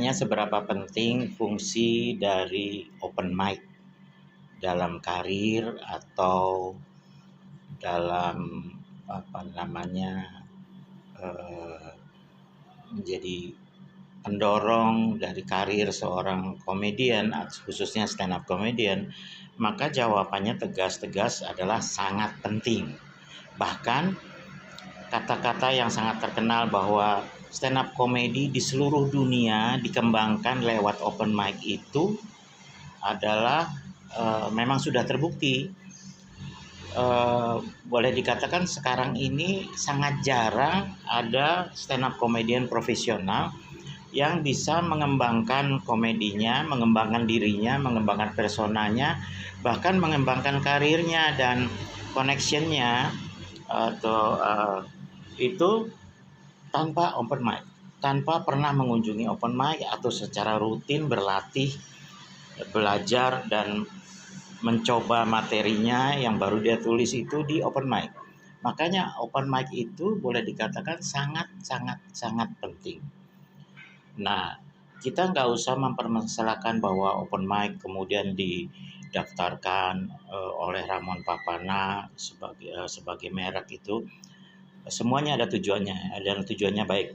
tanya seberapa penting fungsi dari open mic dalam karir atau dalam eh, menjadi pendorong dari karir seorang komedian, khususnya stand up comedian, maka jawabannya tegas-tegas adalah sangat penting. Bahkan kata-kata yang sangat terkenal bahwa stand up comedy di seluruh dunia dikembangkan lewat open mic itu adalah memang sudah terbukti. Boleh dikatakan sekarang ini sangat jarang ada stand up comedian profesional yang bisa mengembangkan komedinya, mengembangkan dirinya, mengembangkan personanya, bahkan mengembangkan karirnya dan connectionnya atau itu tanpa open mic, tanpa pernah mengunjungi open mic atau secara rutin berlatih, belajar dan mencoba materinya yang baru dia tulis itu di open mic. Makanya open mic itu boleh dikatakan sangat penting. Nah, kita nggak usah mempermasalahkan bahwa open mic kemudian didaftarkan oleh Ramon Papana sebagai merek itu. Semuanya ada tujuannya dan tujuannya baik.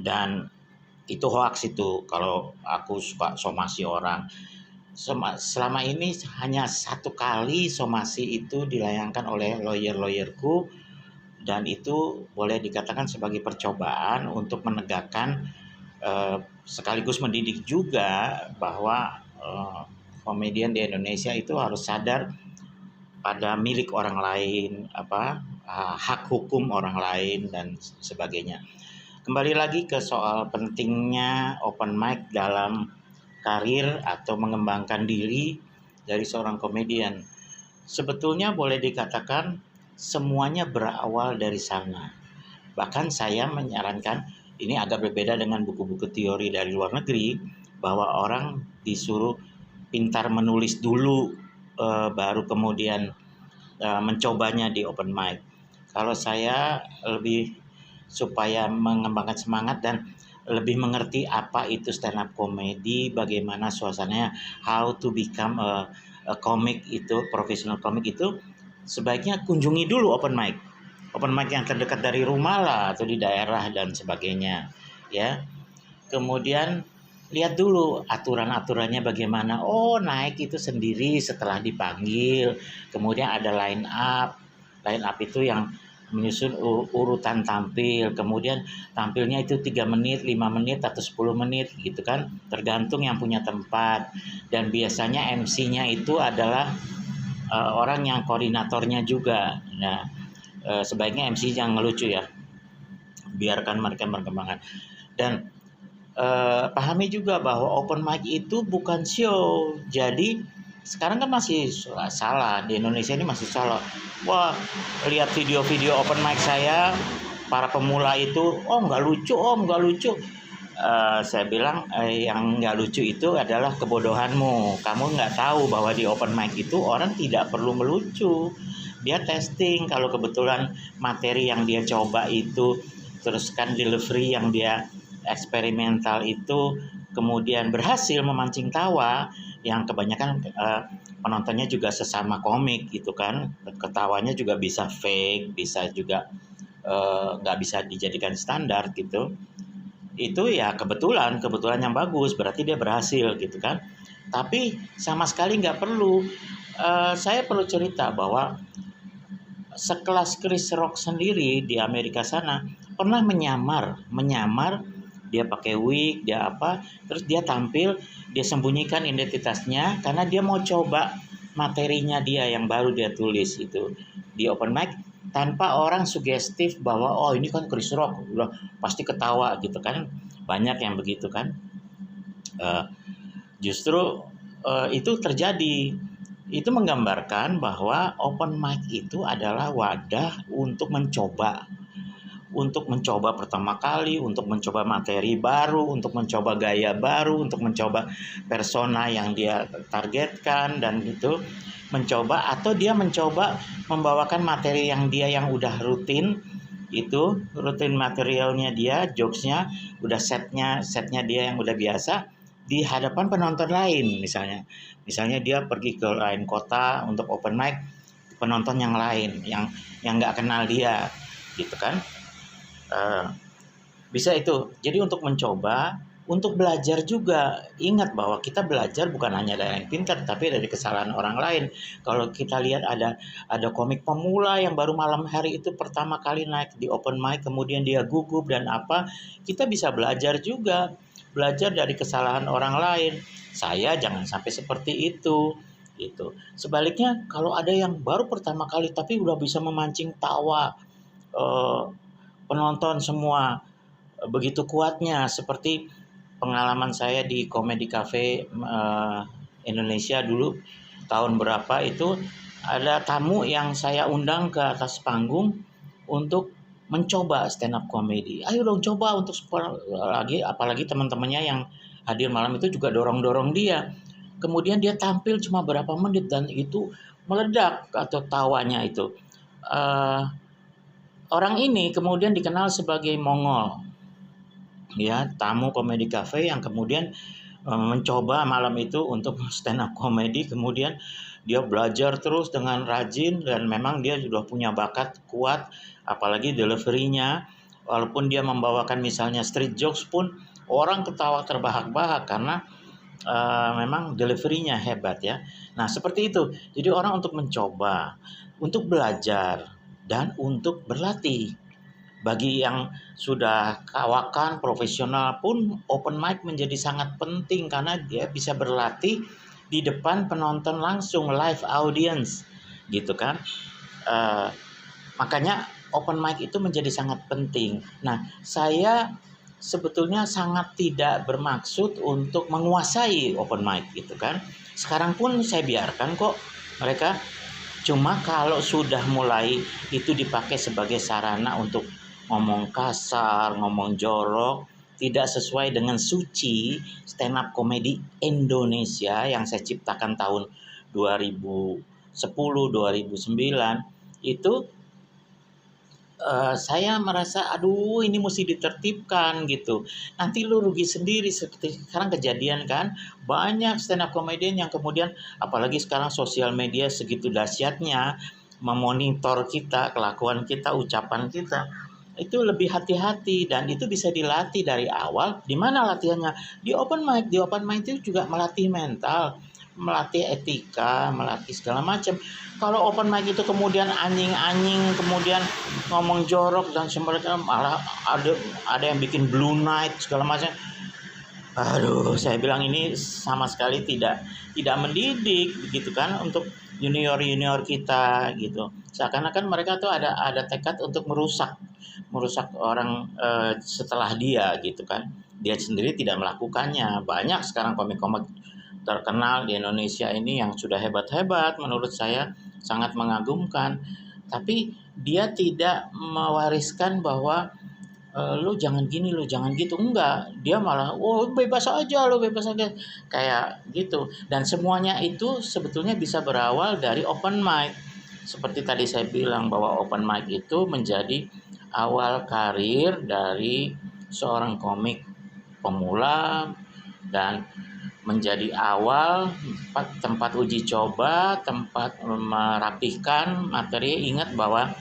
Dan itu hoax itu kalau aku suka somasi orang. Selama ini hanya satu kali somasi itu dilayangkan oleh lawyer-lawyerku, dan itu boleh dikatakan sebagai percobaan untuk menegakkan sekaligus mendidik juga bahwa komedian di Indonesia itu harus sadar pada milik orang lain, hak hukum orang lain dan sebagainya. Kembali lagi ke soal pentingnya open mic dalam karir atau mengembangkan diri dari seorang komedian. Sebetulnya boleh dikatakan semuanya berawal dari sana. Bahkan saya menyarankan, ini agak berbeda dengan buku-buku teori dari luar negeri, bahwa orang disuruh pintar menulis dulu, baru kemudian mencobanya di open mic. Kalau saya lebih supaya mengembangkan semangat dan lebih mengerti apa itu stand up comedy, bagaimana suasananya, how to become a comic itu, professional comic itu, sebaiknya kunjungi dulu open mic. Open mic yang terdekat dari rumah lah atau di daerah dan sebagainya, ya. Kemudian lihat dulu aturan-aturannya bagaimana. Oh, naik itu sendiri setelah dipanggil. Kemudian ada line up. Line up itu yang menyusun urutan tampil, kemudian tampilnya itu 3 menit, 5 menit, atau 10 menit gitu kan, tergantung yang punya tempat. Dan biasanya MC-nya itu adalah orang yang koordinatornya juga. Nah, sebaiknya MC yang ngelucu ya, biarkan mereka berkembang. Dan pahami juga bahwa open mic itu bukan show. Jadi sekarang kan masih salah, di Indonesia ini masih salah. Wah, lihat video-video open mic saya, para pemula itu, nggak lucu. Saya bilang yang nggak lucu itu adalah kebodohanmu. Kamu nggak tahu bahwa di open mic itu orang tidak perlu melucu. Dia testing, kalau kebetulan materi yang dia coba itu, terus kan delivery yang dia eksperimental itu kemudian berhasil memancing tawa, yang kebanyakan penontonnya juga sesama komik gitu kan, ketawanya juga bisa fake, bisa juga nggak bisa dijadikan standar gitu. Itu ya kebetulan yang bagus, berarti dia berhasil gitu kan. Tapi sama sekali nggak perlu. Saya perlu cerita bahwa sekelas Chris Rock sendiri di Amerika sana pernah menyamar dia pakai wig, dia terus dia tampil, dia sembunyikan identitasnya karena dia mau coba materinya dia yang baru dia tulis itu di open mic, tanpa orang sugestif bahwa ini kan Chris Rock, udah pasti ketawa gitu kan. Banyak yang begitu kan. Justru itu terjadi. Itu menggambarkan bahwa open mic itu adalah wadah untuk mencoba pertama kali, untuk mencoba materi baru, untuk mencoba gaya baru, untuk mencoba persona yang dia targetkan, dan itu mencoba, atau dia mencoba membawakan materi yang udah rutin, itu rutin materialnya dia, jokesnya, udah setnya dia yang udah biasa di hadapan penonton lain misalnya dia pergi ke lain kota untuk open mic, penonton yang lain yang nggak kenal dia gitu kan. Eh, Bisa itu. Jadi untuk mencoba, untuk belajar juga. Ingat bahwa kita belajar bukan hanya dari yang pintar, tapi dari kesalahan orang lain. Kalau kita lihat ada komik pemula yang baru malam hari itu pertama kali naik di open mic, kemudian dia gugup dan apa, kita bisa belajar juga. Belajar dari kesalahan orang lain. Saya jangan sampai seperti itu. Gitu. Sebaliknya kalau ada yang baru pertama kali tapi udah bisa memancing tawa eh, penonton semua begitu kuatnya, seperti pengalaman saya di Comedy Cafe Indonesia dulu tahun berapa itu, ada tamu yang saya undang ke atas panggung untuk mencoba stand up comedy. Ayo dong coba untuk apalagi teman-temannya yang hadir malam itu juga dorong-dorong dia. Kemudian dia tampil cuma berapa menit dan itu meledak atau tawanya itu. Eh, Orang ini kemudian dikenal sebagai Mongol, ya, tamu Comedy Cafe yang kemudian mencoba malam itu untuk stand up comedy, kemudian dia belajar terus dengan rajin dan memang dia sudah punya bakat kuat, apalagi delivery-nya, walaupun dia membawakan misalnya street jokes pun orang ketawa terbahak-bahak karena memang delivery-nya hebat ya. Nah, seperti itu. Jadi orang untuk mencoba, untuk belajar dan untuk berlatih. Bagi yang sudah kawakan profesional pun open mic menjadi sangat penting karena dia bisa berlatih di depan penonton langsung, live audience gitu kan. Eh, Makanya open mic itu menjadi sangat penting. Nah, saya sebetulnya sangat tidak bermaksud untuk menguasai open mic gitu kan. Sekarang pun saya biarkan kok mereka, cuma kalau sudah mulai itu dipakai sebagai sarana untuk ngomong kasar, ngomong jorok, tidak sesuai dengan suci stand up comedy Indonesia yang saya ciptakan tahun 2010, 2009, itu saya merasa aduh ini mesti ditertibkan gitu. Nanti lu rugi sendiri seperti sekarang kejadian kan. Banyak stand up comedian yang kemudian apalagi sekarang sosial media segitu dahsyatnya memonitor kita, kelakuan kita, ucapan kita. Itu lebih hati-hati dan itu bisa dilatih dari awal. Di mana latihannya? Di open mic. Di open mic itu juga melatih mental, melatih etika, melatih segala macam. Kalau open mic itu kemudian anjing-anjing, kemudian ngomong jorok dan sebenarnya malah ada yang bikin blue night segala macam. Aduh, saya bilang ini sama sekali tidak mendidik gitu kan untuk junior-junior kita gitu. Seakan-akan mereka tuh ada tekad untuk merusak orang setelah dia gitu kan. Dia sendiri tidak melakukannya. Banyak sekarang komik-komik terkenal di Indonesia ini yang sudah hebat-hebat, menurut saya sangat mengagumkan. Tapi dia tidak mewariskan bahwa lu jangan gini, lu jangan gitu, enggak. Dia malah oh bebas aja, lu bebas aja, kayak gitu. Dan semuanya itu sebetulnya bisa berawal dari open mic. Seperti tadi saya bilang bahwa open mic itu menjadi awal karir dari seorang komik pemula dan menjadi awal tempat uji coba, tempat merapihkan materi. Ingat bahwa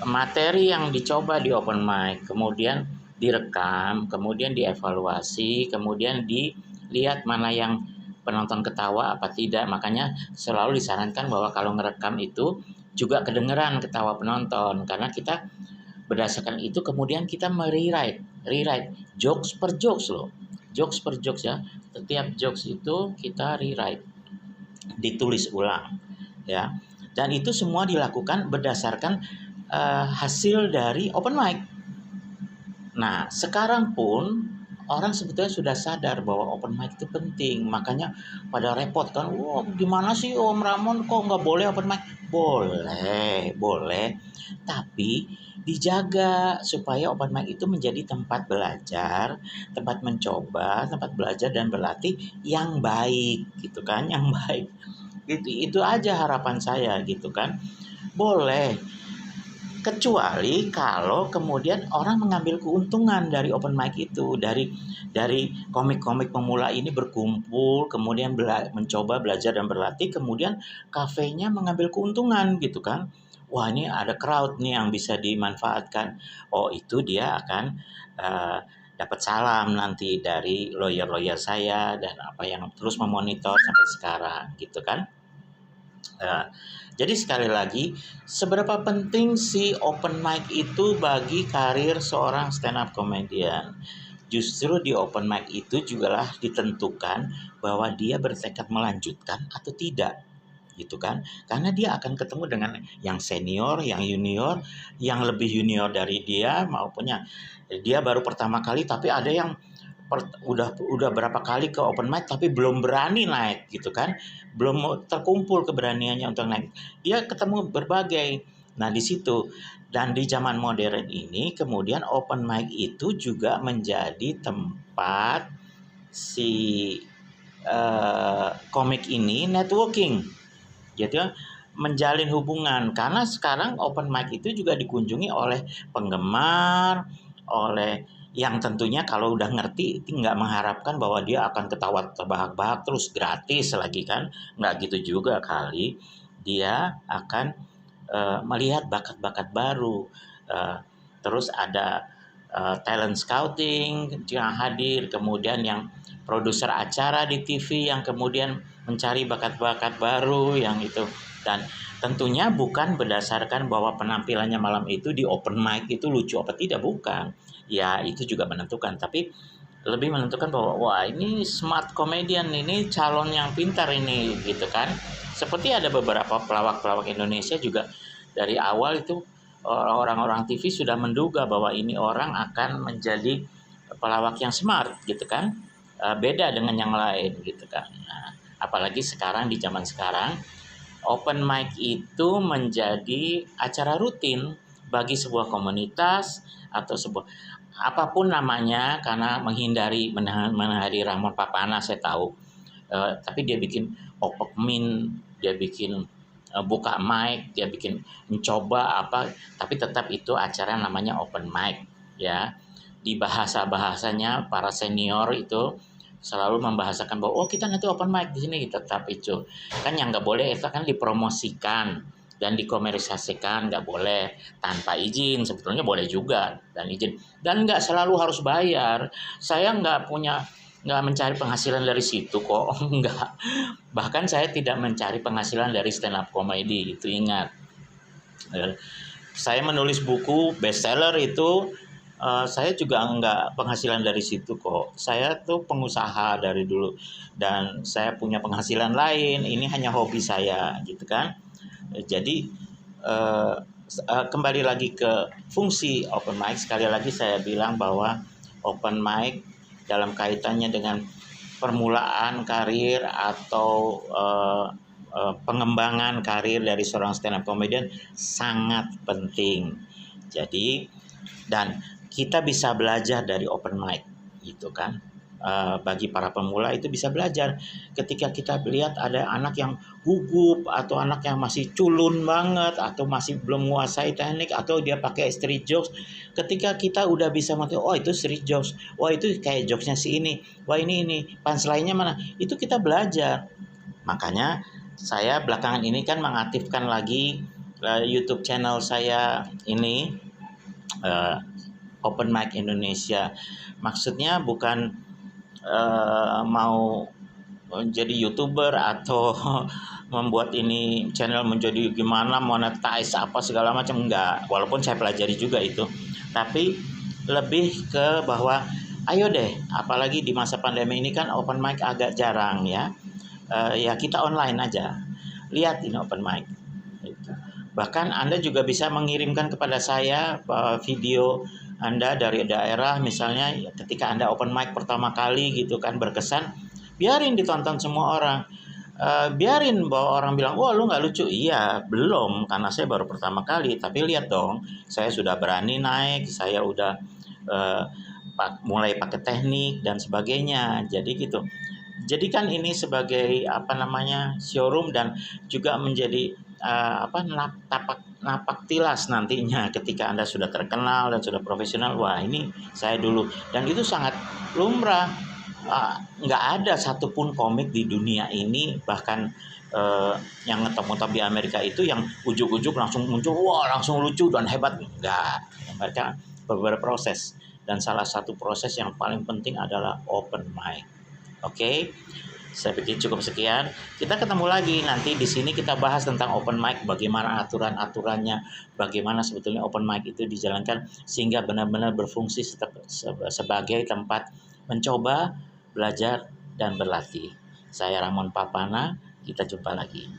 materi yang dicoba di open mic, kemudian direkam, kemudian dievaluasi, kemudian dilihat mana yang penonton ketawa apa tidak. Makanya selalu disarankan bahwa kalau ngerekam itu juga kedengeran ketawa penonton, karena kita berdasarkan itu kemudian kita rewrite jokes per jokes loh. Jokes per jokes ya. Setiap jokes itu kita rewrite, ditulis ulang ya. Dan itu semua dilakukan berdasarkan hasil dari open mic. Nah, sekarang pun orang sebetulnya sudah sadar bahwa open mic itu penting. Makanya pada repot kan, wah gimana sih Om Ramon kok nggak boleh open mic? Boleh. Tapi dijaga supaya open mic itu menjadi tempat belajar, tempat mencoba, tempat belajar dan berlatih yang baik gitu kan, yang baik. Itu aja harapan saya gitu kan. Boleh Kecuali kalau kemudian orang mengambil keuntungan dari open mic itu, dari komik-komik pemula ini berkumpul, kemudian mencoba belajar dan berlatih, kemudian kafenya mengambil keuntungan gitu kan. Wah, ini ada crowd nih yang bisa dimanfaatkan. Oh, itu dia akan dapat salam nanti dari lawyer-lawyer saya dan apa yang terus memonitor sampai sekarang gitu kan. Jadi sekali lagi, seberapa penting si open mic itu bagi karir seorang stand up comedian? Justru di open mic itu jugalah ditentukan bahwa dia bertekad melanjutkan atau tidak, gitu kan? Karena dia akan ketemu dengan yang senior, yang junior, yang lebih junior dari dia maupun yang dia baru pertama kali, tapi ada yang udah berapa kali ke open mic tapi belum berani naik gitu kan, belum terkumpul keberaniannya untuk naik. Dia ketemu berbagai. Nah di situ, dan di zaman modern ini kemudian open mic itu juga menjadi tempat si komik ini networking, jadi menjalin hubungan, karena sekarang open mic itu juga dikunjungi oleh penggemar, oleh yang tentunya kalau udah ngerti nggak mengharapkan bahwa dia akan ketawa terbahak-bahak terus gratis lagi kan, nggak gitu juga kali. Dia akan melihat bakat-bakat baru, eh, terus ada talent scouting yang hadir, kemudian yang produser acara di TV yang kemudian mencari bakat-bakat baru yang itu. Dan tentunya bukan berdasarkan bahwa penampilannya malam itu di open mic itu lucu apa tidak, bukan. Ya itu juga menentukan, tapi lebih menentukan bahwa wah ini smart comedian, ini calon yang pintar ini gitu kan. Seperti ada beberapa pelawak-pelawak Indonesia juga dari awal itu orang-orang TV sudah menduga bahwa ini orang akan menjadi pelawak yang smart gitu kan. Beda dengan yang lain gitu kan. Nah, apalagi sekarang di zaman sekarang open mic itu menjadi acara rutin bagi sebuah komunitas atau sebuah apapun namanya, karena menghindari menghadiri Rahmat Papana saya tahu. Tapi dia bikin open min, dia bikin buka mic, dia bikin mencoba apa, tapi tetap itu acara namanya open mic ya. Di bahasanya para senior itu selalu membahasakan bahwa oh kita nanti open mic di sini, tetap itu kan yang nggak boleh itu kan dipromosikan dan dikomersialisasikan, nggak boleh tanpa izin, sebetulnya boleh juga dan izin, dan nggak selalu harus bayar. Saya nggak mencari penghasilan dari situ kok. Nggak, bahkan saya tidak mencari penghasilan dari stand up comedy itu, ingat. Saya menulis buku bestseller itu saya juga nggak penghasilan dari situ kok. Saya tuh pengusaha dari dulu dan saya punya penghasilan lain. Ini hanya hobi saya gitu kan. Jadi kembali lagi ke fungsi open mic. Sekali lagi saya bilang bahwa open mic dalam kaitannya dengan permulaan karir atau pengembangan karir dari seorang stand up comedian sangat penting. Jadi dan kita bisa belajar dari open mic gitu kan. Bagi para pemula itu bisa belajar ketika kita lihat ada anak yang gugup atau anak yang masih culun banget atau masih belum menguasai teknik atau dia pakai street jokes. Ketika kita udah bisa mengatakan oh itu street jokes, wah itu kayak jokesnya si ini, wah ini punchline-nya mana, itu kita belajar. Makanya saya belakangan ini kan mengaktifkan lagi YouTube channel saya ini, Open Mic Indonesia. Maksudnya bukan mau menjadi YouTuber atau membuat ini channel menjadi gimana monetize apa segala macam, enggak, walaupun saya pelajari juga itu, tapi lebih ke bahwa ayo deh, apalagi di masa pandemi ini kan open mic agak jarang ya. Ya kita online aja, lihat ini open mic gitu. Bahkan Anda juga bisa mengirimkan kepada saya video Anda dari daerah, misalnya ketika Anda open mic pertama kali gitu kan berkesan, biarin ditonton semua orang. Biarin bahwa orang bilang, wah lu nggak lucu. Iya, belum, karena saya baru pertama kali. Tapi lihat dong, saya sudah berani naik, saya udah mulai pakai teknik dan sebagainya. Jadi gitu. Jadikan ini sebagai showroom dan juga menjadi napak tilas nantinya ketika Anda sudah terkenal dan sudah profesional. Wah, ini saya dulu, dan itu sangat lumrah. Nggak ada satupun komik di dunia ini, bahkan yang ngetop-ngetop di Amerika itu yang ujuk-ujuk langsung muncul, wah langsung lucu dan hebat. Nggak, mereka beberapa proses, dan salah satu proses yang paling penting adalah open mic. Oke, saya pikir cukup sekian. Kita ketemu lagi nanti di sini, kita bahas tentang open mic, bagaimana aturan-aturannya, bagaimana sebetulnya open mic itu dijalankan sehingga benar-benar berfungsi sebagai tempat mencoba, belajar, dan berlatih. Saya Ramon Papana, kita jumpa lagi.